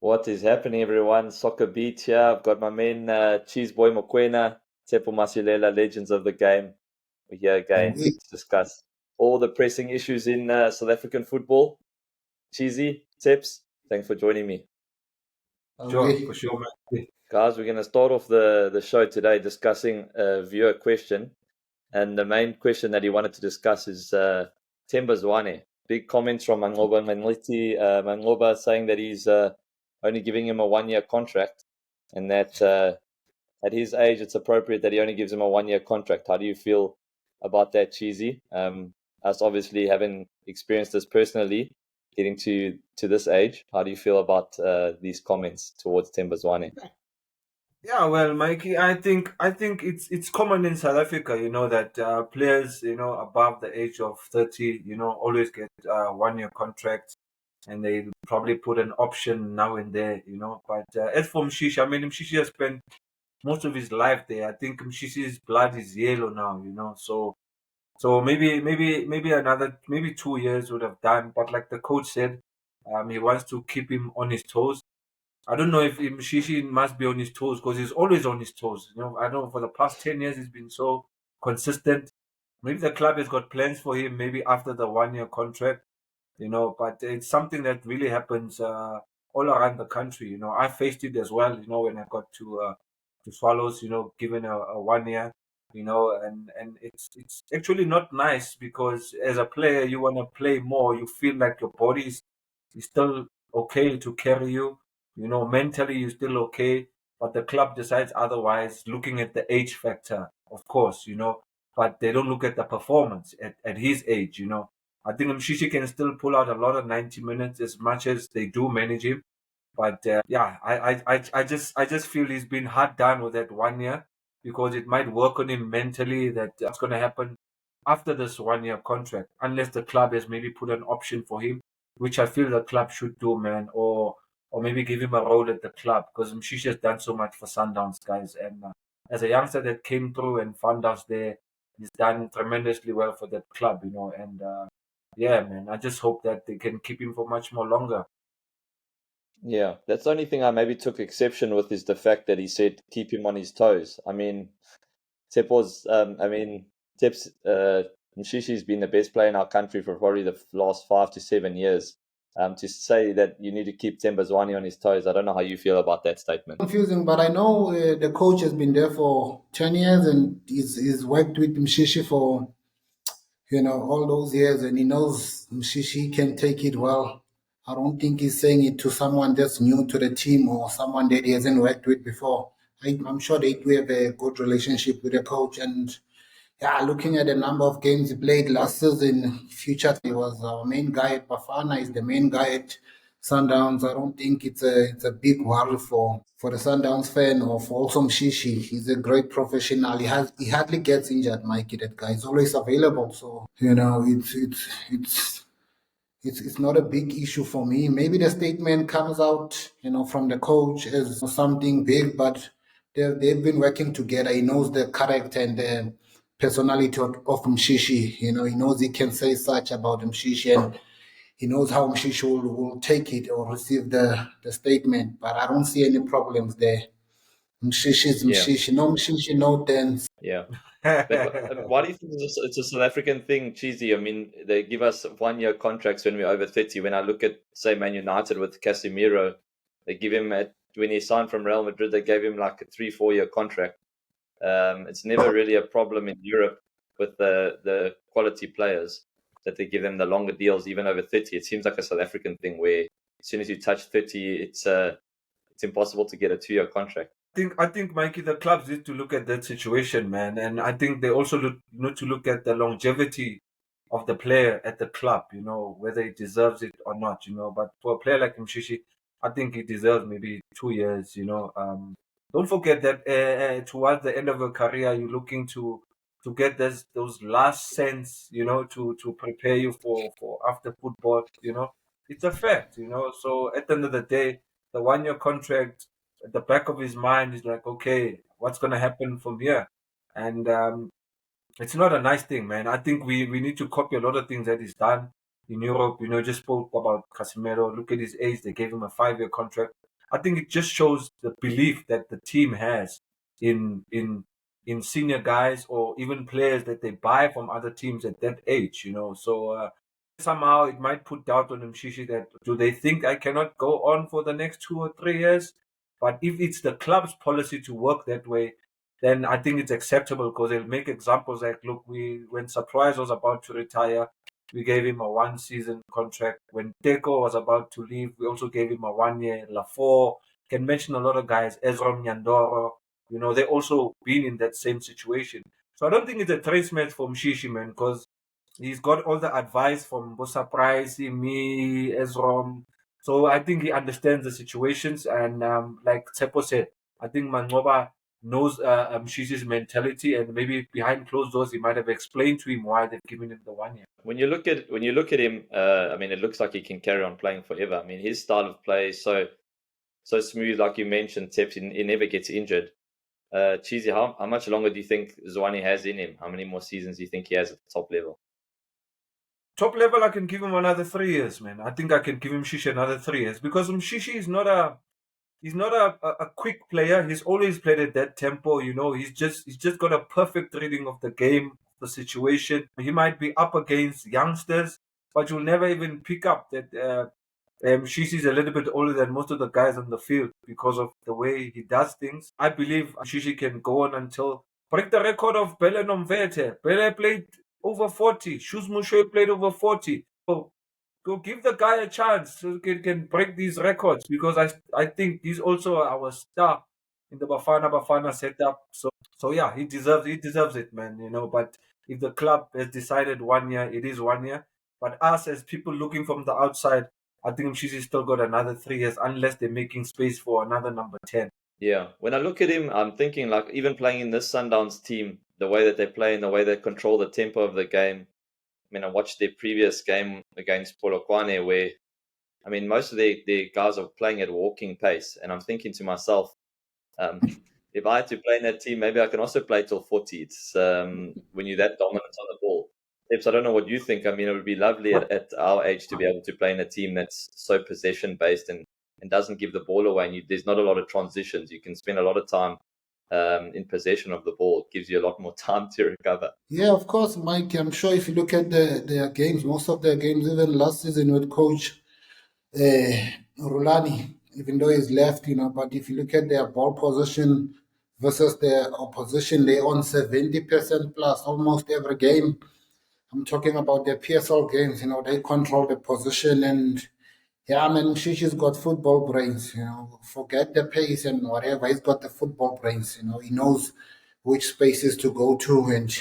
What is happening, everyone? SoccerBeat here. I've got my men, Cheezboy Mokoena, Tsepo Masilela, legends of the game. We're here again to discuss all the pressing issues in South African football. Cheesy, Teps, thanks for joining me. Sure, for sure, man. Guys, we're going to start off the show today discussing a viewer question. And the main question that he wanted to discuss is Themba Zwane. Big comments from Manqoba Mgqithi. Manqoba saying that he's only giving him a 1-year contract, and that at his age it's appropriate that he only gives him a 1-year contract. How do you feel about that, Cheesy? Us obviously having experienced this personally, getting to this age, how do you feel about these comments towards Themba Zwane? Yeah, well, Mikey, I think it's common in South Africa, that players, above the age of 30, always get 1-year contracts, and they probably put an option now and there, But as for Mshishi, I mean, Mshishi has spent most of his life there. I think Mshishi's blood is yellow now, So maybe another 2 years would have done. But like the coach said, he wants to keep him on his toes. I don't know if Mshishi must be on his toes because he's always on his toes. I know for the past 10 years he's been so consistent. Maybe the club has got plans for him, maybe after the 1-year contract, but it's something that really happens all around the country. I faced it as well, when I got to Swallows, given a 1 year, and it's actually not nice because as a player you want to play more. You feel like your body is still okay to carry you. Mentally you're still okay, but the club decides otherwise, looking at the age factor, of course, but they don't look at the performance at his age, I think Mshishi can still pull out a lot of 90 minutes as much as they do manage him. But yeah, I just feel he's been hard done with that 1 year because it might work on him mentally that what's going to happen after this 1-year contract, unless the club has maybe put an option for him, which I feel the club should do, man, or maybe give him a role at the club because Mshishi has done so much for Sundowns, guys. And as a youngster that came through and found us there, he's done tremendously well for that club, And yeah, man, I just hope that they can keep him for much more longer. Yeah, that's the only thing I maybe took exception with is the fact that he said keep him on his toes. I mean, Mshishi's been the best player in our country for probably the last 5 to 7 years. To say that you need to keep Themba Zwane on his toes, I don't know how you feel about that statement. Confusing, but I know the coach has been there for 10 years and he's worked with Mshishi for, all those years, and he knows Mshishi can take it well. I don't think he's saying it to someone that's new to the team or someone that he hasn't worked with before. I'm sure they do have a good relationship with the coach. And yeah, looking at the number of games he played last season, future, he was our main guy at Bafana, he's the main guy at Sundowns. I don't think it's a big worry for the Sundowns fan or for also Mshishi. He's a great professional. He hardly gets injured, Mikey. That guy is always available. So it's not a big issue for me. Maybe the statement comes out, from the coach as something big, but they've been working together. He knows the character and the personality of Mshishi. He knows he can say such about Mshishi, and he knows how Mshishi will take it or receive the statement. But I don't see any problems there. Mshishi's Mshishi. No Mshishi, no dance. Yeah. But why do you think it's a South African thing, Cheesy? I mean, they give us 1-year contracts when we're over 30. When I look at, say, Man United with Casemiro, they give him, when he signed from Real Madrid, they gave him like a 3-4 year contract. It's never really a problem in Europe with the quality players that they give them the longer deals, even over 30. It seems like a South African thing where as soon as you touch 30, it's impossible to get a 2-year contract. I think, Mikey, the clubs need to look at that situation, man, and I think they also need to look at the longevity of the player at the club, whether he deserves it or not, But for a player like Mshishi, I think he deserves maybe 2 years, Don't forget that towards the end of a career, you're looking to get those last cents, to prepare you for after football, It's a fact, So at the end of the day, the 1-year contract, at the back of his mind is like, okay, what's going to happen from here? And it's not a nice thing, man. I think we need to copy a lot of things that he's done. in Europe. Just spoke about Casemiro. Look at his age. They gave him a 5-year contract. I think it just shows the belief that the team has in senior guys or even players that they buy from other teams at that age. So somehow it might put doubt on Mshishi that do they think I cannot go on for the next 2 or 3 years? But if it's the club's policy to work that way, then I think it's acceptable because they'll make examples like, look, when Surprise was about to retire, we gave him a 1-season contract. When Teko was about to leave, we also gave him a 1-year. Lafor can mention a lot of guys, Ezra Nyandoro. They also been in that same situation. So I don't think it's a trace match for Mshishi, man, because he's got all the advice from Bosa Price, me, Ezrom. So I think he understands the situations. And like Tsepo said, I think Manqoba knows Mshishi's mentality, and maybe behind closed doors, he might have explained to him why they've given him the 1 year. When you look at him, I mean, it looks like he can carry on playing forever. I mean, his style of play is so smooth, like you mentioned, Teps. He never gets injured. Cheesy, how much longer do you think Zwane has in him? How many more seasons do you think he has at the top level? Top level, I can give him another 3 years, man. I think I can give him Mshishi another 3 years because Mshishi is not a quick player. He's always played at that tempo. He's just got a perfect reading of the game, the situation. He might be up against youngsters, but you'll never even pick up that Mshishi is a little bit older than most of the guys on the field because of the way he does things. I believe Mshishi can go on until break the record of Bele Nomvete. Bele played over 40. Shuz Mushoe played over 40. So go give the guy a chance so he can break these records because I think he's also our star in the Bafana Bafana setup. So yeah, he deserves it, man. But if the club has decided 1 year, it is 1 year. But us as people looking from the outside, I think Mshishi still got another 3 years unless they're making space for another number 10. Yeah, when I look at him, I'm thinking like even playing in this Sundowns team, the way that they play and the way they control the tempo of the game. I mean, I watched their previous game against Polokwane where, I mean, most of their guys are playing at walking pace. And I'm thinking to myself, if I had to play in that team, maybe I can also play till 40. It's when you're that dominant on the ball. Tips, I don't know what you think. I mean, it would be lovely at our age to be able to play in a team that's so possession-based and doesn't give the ball away. And there's not a lot of transitions. You can spend a lot of time in possession of the ball. It gives you a lot more time to recover. Yeah, of course, Mike. I'm sure if you look at their games, most of their games, even last season with Coach Rulani, even though he's left, but if you look at their ball position versus their opposition, they're on 70% plus almost every game. I'm talking about their PSL games, they control the position and yeah, man, Shishi's got football brains, forget the pace and whatever, he's got the football brains, he knows which spaces to go to and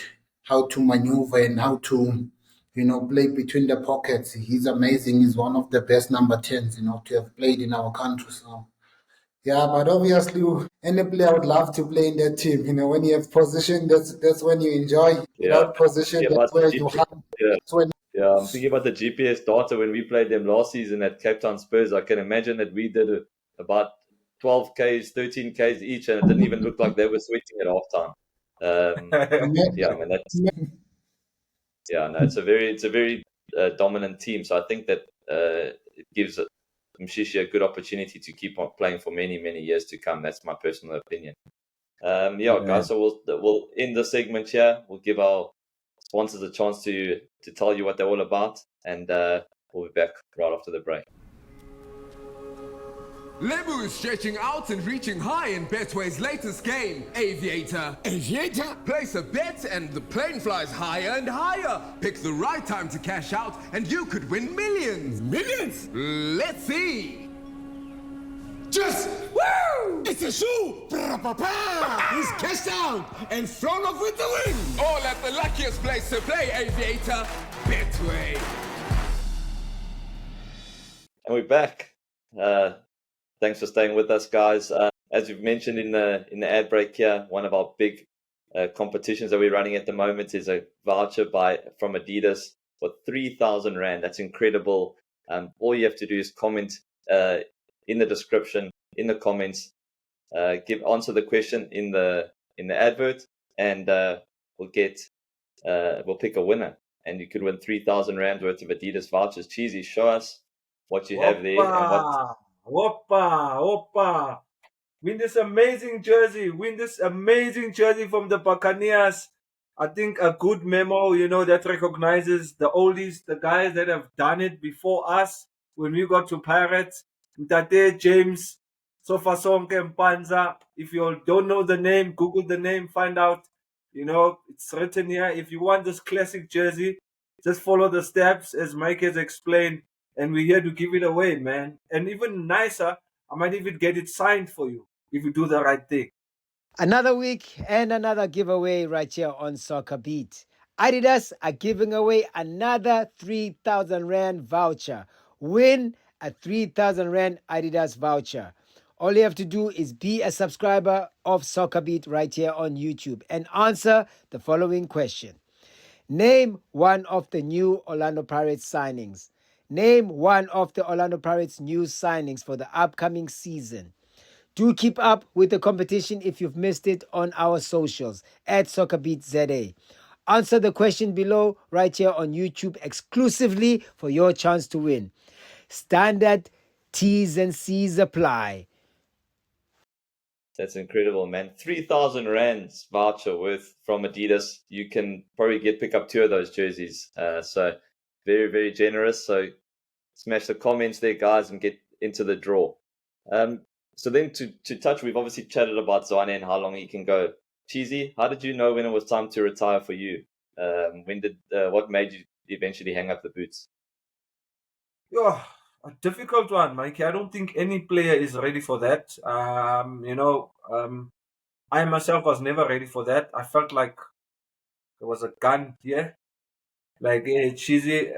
how to maneuver and how to, play between the pockets. He's amazing. He's one of the best number 10s, to have played in our country. So, yeah, but obviously, any player would love to play in that team. When you have position, that's when you enjoy. Without position, that's where you have. That's when. Yeah, I'm thinking about the GPS data when we played them last season at Cape Town Spurs. I can imagine that we did about 12 Ks, 13 Ks each, and it didn't even look like they were sweating at halftime. Yeah, I mean no, it's a very dominant team. So I think that it gives Mshishi a good opportunity to keep on playing for many, many years to come. That's my personal opinion. Guys, so we'll end the segment here. We'll give our sponsors a chance to tell you what they're all about, and we'll be back right after the break. Lebu is stretching out and reaching high in Betway's latest game, Aviator. Aviator? Place a bet and the plane flies higher and higher. Pick the right time to cash out and you could win millions. Millions? Let's see. Just, woo! It's a shoe! He's cashed out and flown off with the win! All at the luckiest place to play, Aviator, Betway. And we're back. Thanks for staying with us, guys. As we've mentioned in the ad break here, one of our big competitions that we're running at the moment is a voucher from Adidas for 3,000 Rand. That's incredible. All you have to do is comment in the description, in the comments, answer the question in the advert, and we'll pick a winner. and you could win 3,000 Rand worth of Adidas vouchers. Cheesy, show us what you have there and what. Whoppa. Win this amazing jersey. Win this amazing jersey from the Buccaneers. I think a good memo, that recognizes the oldies, the guys that have done it before us when we got to Pirates. Mtate, James, Sofasonke, Mpanza. If you don't know the name, Google the name, find out. It's written here. If you want this classic jersey, just follow the steps as Mike has explained, and we're here to give it away, man. And even nicer, I might even get it signed for you if you do the right thing. Another week and another giveaway right here on SoccerBeat. Adidas are giving away another 3,000 Rand voucher. Win a 3,000 Rand Adidas voucher. All you have to do is be a subscriber of SoccerBeat right here on YouTube and answer the following question. Name one of the new Orlando Pirates signings. Name one of the Orlando Pirates new signings for the upcoming season. Do keep up with the competition if you've missed it on our socials at SoccerBeatZA. Answer the question below right here on YouTube exclusively for your chance to win. Standard T's and C's apply. That's incredible, man. 3,000 Rands voucher worth from Adidas. You can probably pick up 2 of those jerseys. So very, very generous. So smash the comments there, guys, and get into the draw. So then to touch, we've obviously chatted about Zwane and how long he can go. Cheesy, how did you know when it was time to retire for you? What made you eventually hang up the boots? Yeah, a difficult one, Mikey. I don't think any player is ready for that. I myself was never ready for that. I felt like there was a gun here. Like, hey, Cheesy,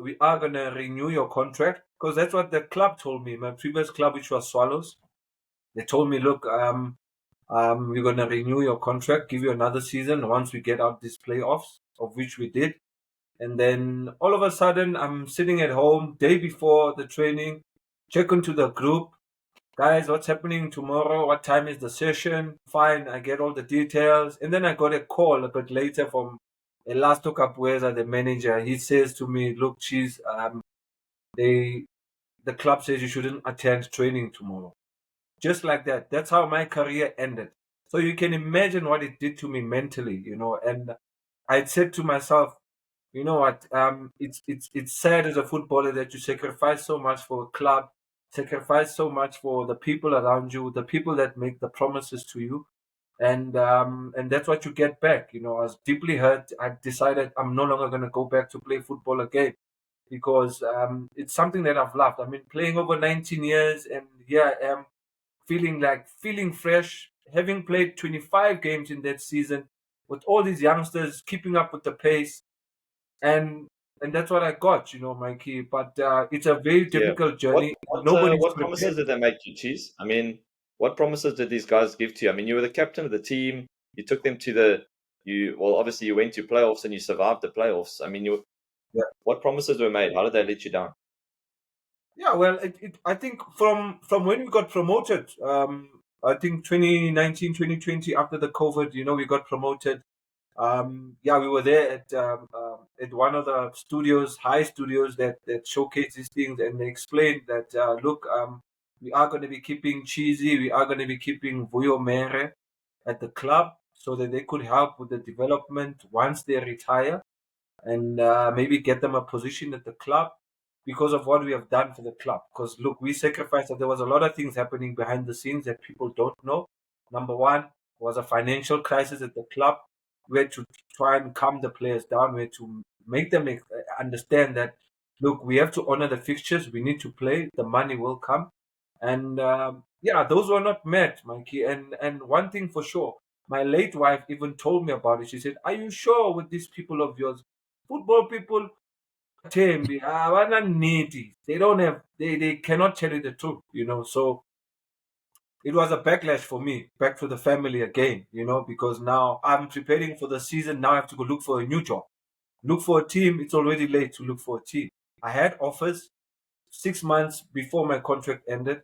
we are going to renew your contract. Because that's what the club told me. My previous club, which was Swallows, they told me, look, we're going to renew your contract, give you another season once we get out these playoffs, of which we did. And then all of a sudden, I'm sitting at home, day before the training, check into the group. Guys, what's happening tomorrow? What time is the session? Fine, I get all the details. And then I got a call a bit later from Elasto Capueza, the manager. He says to me, look, Cheese, the club says you shouldn't attend training tomorrow. Just like that. That's how my career ended. So you can imagine what it did to me mentally, and I said to myself, you know what, it's sad as a footballer that you sacrifice so much for a club, sacrifice so much for the people around you, the people that make the promises to you, and that's what you get back. I was deeply hurt. I decided I'm no longer going to go back to play football again because it's something that I've loved. I mean, playing over 19 years, and here I am feeling fresh, having played 25 games in that season with all these youngsters, keeping up with the pace. And that's what I got, Mikey. But it's a very difficult journey. What promises did they make you, Cheese? I mean, what promises did these guys give to you? I mean, you were the captain of the team. You took them to obviously you went to playoffs and you survived the playoffs. I mean, what promises were made? How did they let you down? Yeah, well, I think from when we got promoted, I think 2019, 2020, after the COVID, we got promoted. We were there at one of the studios, high studios that showcase these things, and they explained that look, we are going to be keeping Cheesy, we are going to be keeping Vuyo Mere at the club so that they could help with the development once they retire, and maybe get them a position at the club because of what we have done for the club. Because look, we sacrificed, and there was a lot of things happening behind the scenes that people don't know. Number one was a financial crisis at the club. We had to try and calm the players down. We had to make them understand that, look, we have to honor the fixtures. We need to play. The money will come. And those were not met, Mikey. And one thing for sure, my late wife even told me about it. She said, are you sure with these people of yours? Football people, Thembi, they don't have, they cannot tell you the truth, So it was a backlash for me, back to the family again, because now I'm preparing for the season. Now I have to go look for a new job, look for a team. It's already late to look for a team. I had offers 6 months before my contract ended.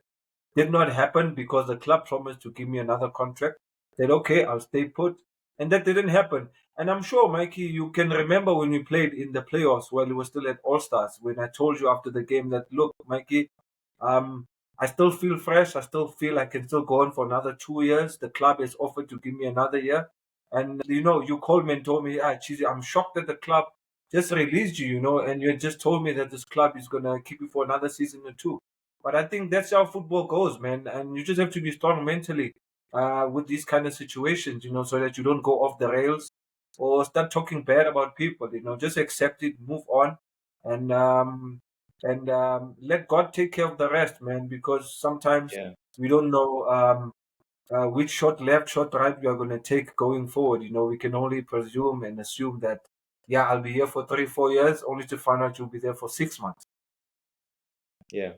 Did not happen because the club promised to give me another contract. Said, okay, I'll stay put. and that didn't happen. And I'm sure, Mikey, you can remember when we played in the playoffs while we were still at All Stars, when I told you after the game that, look, Mikey, I still feel fresh. I still feel I can still go on for another 2 years. The club has offered to give me another year. And, you called me and told me, Cheesy, I'm shocked that the club just released you, and you just told me that this club is going to keep you for another season or two. But I think that's how football goes, man. And you just have to be strong mentally with these kind of situations, so that you don't go off the rails or start talking bad about people. Just accept it, move on, and let God take care of the rest, man. Because sometimes we don't know which shot left, shot right we are going to take going forward. We can only presume and assume that, yeah, I'll be here for 3-4 years, only to find out you'll be there for 6 months. Yeah.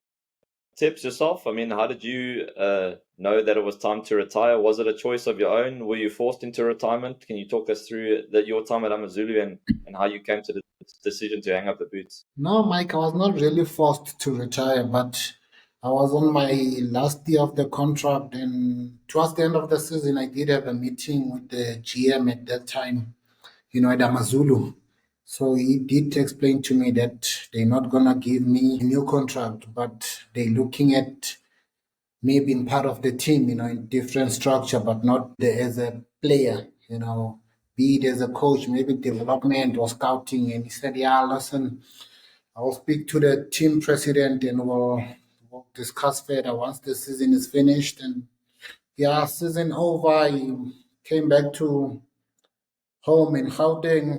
Tips yourself. I mean, how did you know that it was time to retire? Was it a choice of your own? Were you forced into retirement? Can you talk us through your time at AmaZulu and how you came to the decision to hang up the boots? No, Mike, I was not really forced to retire, but I was on my last year of the contract, and towards the end of the season, I did have a meeting with the GM at that time, at AmaZulu. So he did explain to me that they're not gonna give me a new contract, but they're looking at me being part of the team, in different structure, but not as a player, be it as a coach, maybe development or scouting. And he said, yeah, listen, I'll speak to the team president and we'll discuss further once the season is finished. And yeah, season over, I came back to home in Gauteng.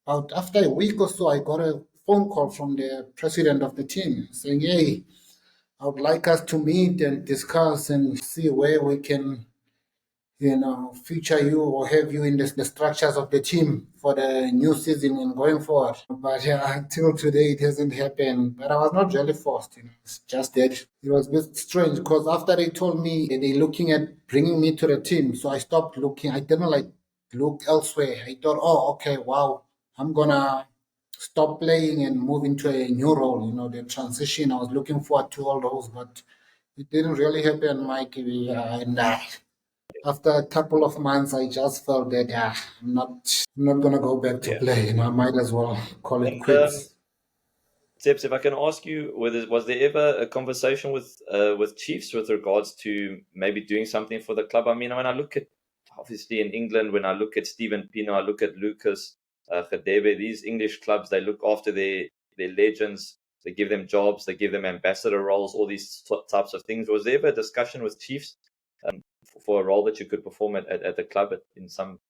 About after a week or so, I got a phone call from the president of the team saying, hey, I would like us to meet and discuss and see where we can, feature you or have you in the structures of the team for the new season and going forward. But yeah, until today, it hasn't happened. But I was not really forced. It's just that it was a bit strange because after they told me that they're looking at bringing me to the team, so I stopped looking. I didn't look elsewhere. I thought, oh, okay, wow, I'm gonna stop playing and move into a new role. The transition. I was looking forward to all those, but it didn't really happen, Mike. And after a couple of months, I just felt that I'm not gonna go back to play. I might as well call it And quits. Tips, if I can ask you, was there ever a conversation with Chiefs with regards to maybe doing something for the club? I mean, when I look at, obviously in England, when I look at Stephen Pino, I look at Lucas Khedebe, these English clubs, they look after their legends, they give them jobs, they give them ambassador roles, all these types of things. Was there ever a discussion with Chiefs for a role that you could perform at the club in some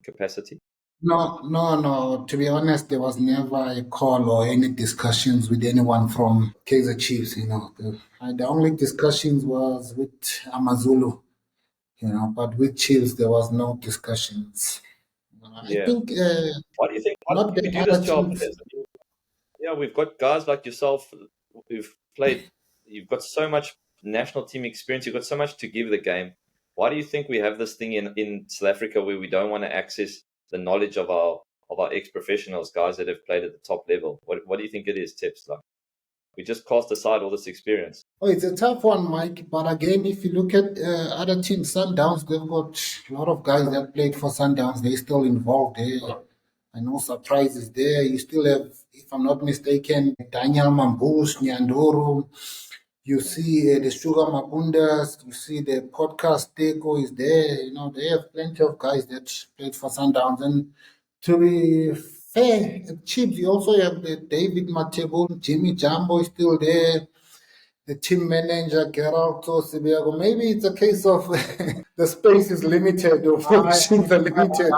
capacity? No, no, no. To be honest, there was never a call or any discussions with anyone from Kaizer Chiefs. The only discussions was with AmaZulu. But with Chiefs there was no discussions. I Yeah. think Why do you think not we the do this other to our Chiefs. players? Yeah, we've got guys like yourself who've played. You've got so much national team experience. You've got so much to give the game. Why do you think we have this thing in South Africa where we don't want to access the knowledge of our ex-professionals, guys that have played at the top level? What do you think it is, Tips? Like we just cast aside all this experience. Oh, it's a tough one, Mike. But again, if you look at other teams, Sundowns, they've got a lot of guys that played for Sundowns. They're still involved there. I know surprises there. You still have, if I'm not mistaken, Daniel Mambus, Nyandoro. You see the Sugar Mabundas. You see the podcast Teko is there. They have plenty of guys that played for Sundowns. And to be fair, at Chiefs, you also have the David Matebo, Jimmy Jambo is still there. The team manager, Geraldo Sibiago. Maybe it's a case of the space is limited or functions are limited.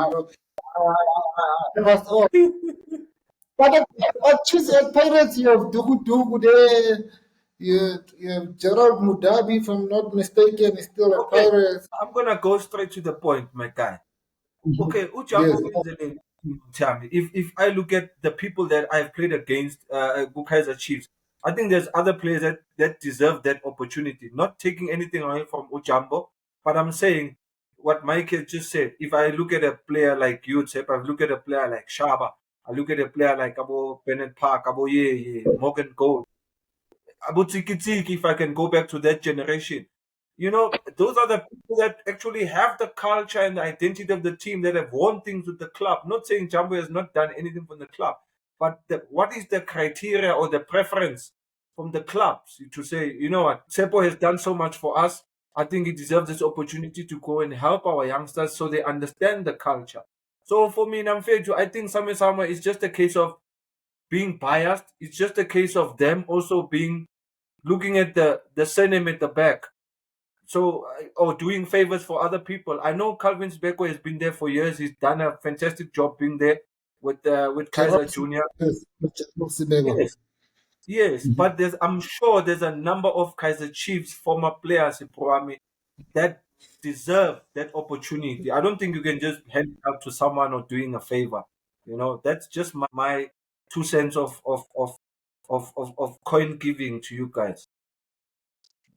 That's all. But choose Pirates, you have Dugu Dugu there. You have Gerald Mudabi, if I'm not mistaken, is still a Okay, Pirates. I'm gonna go straight to the point, my guy. Okay, Yes. Ujambo means a name. Tell me, if I look at the people that I've played against, Kaizer Chiefs, I think there's other players that deserve that opportunity. Not taking anything away from Ujambo, but I'm saying what Mike has just said. If I look at a player like you, Tsep, I look at a player like Shaba, I look at a player like Abo Bennett Park, Abo Morgan Gold, Abu Tiki Tiki, if I can go back to that generation. You know, those are the people that actually have the culture and the identity of the team, that have won things with the club. Not saying Jumbo has not done anything for the club, but what is the criteria or the preference from the clubs to say, you know what, Tsepo has done so much for us. I think he deserves this opportunity to go and help our youngsters so they understand the culture. So for me, Namfeju, I think Sama is just a case of being biased. It's just a case of them also being looking at the surname at the back. So, or doing favors for other people. I know Calvin Sibeko has been there for years. He's done a fantastic job being there with Kaizer Junior. Yes, yes. But I'm sure there's a number of Kaizer Chiefs former players in Proami that deserve that opportunity. I don't think you can just hand it out to someone or doing a favor. You know, that's just my 2 cents of coin giving to you guys.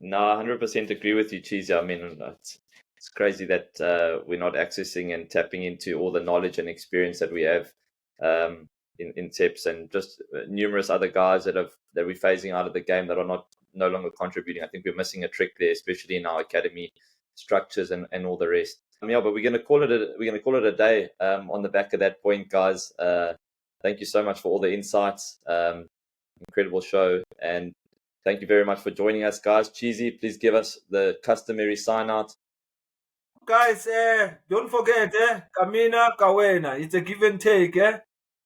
No, 100% agree with you, Cheesy. I mean, it's crazy that we're not accessing and tapping into all the knowledge and experience that we have in Tips, and just numerous other guys that we're phasing out of the game that are no longer contributing. I think we're missing a trick there, especially in our academy structures and all the rest. Yeah, but we're gonna call it a day on the back of that point, guys. Thank you so much for all the insights. Incredible show, and thank you very much for joining us, guys. Cheesy, please give us the customary sign out. Guys, don't forget, Kamina Kawena. It's a give and take,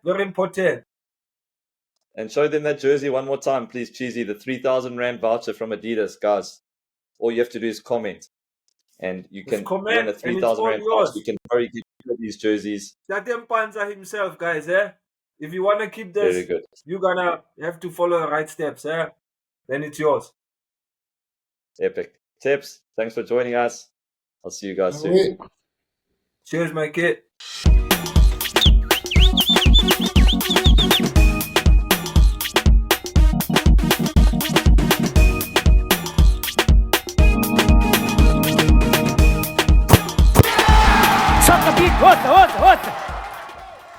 very important. And show them that jersey one more time, please, Cheesy. The 3,000 Rand voucher from Adidas, guys. All you have to do is comment, and you can win a 3,000 Rand voucher. You can probably get these jerseys. Satem Panza himself, guys. If you want to keep this, very good. You're gonna have to follow the right steps. Then it's yours. Epic. Tips, thanks for joining us. I'll see you guys soon. Cheers, my kid. SoccerBeat, ouça!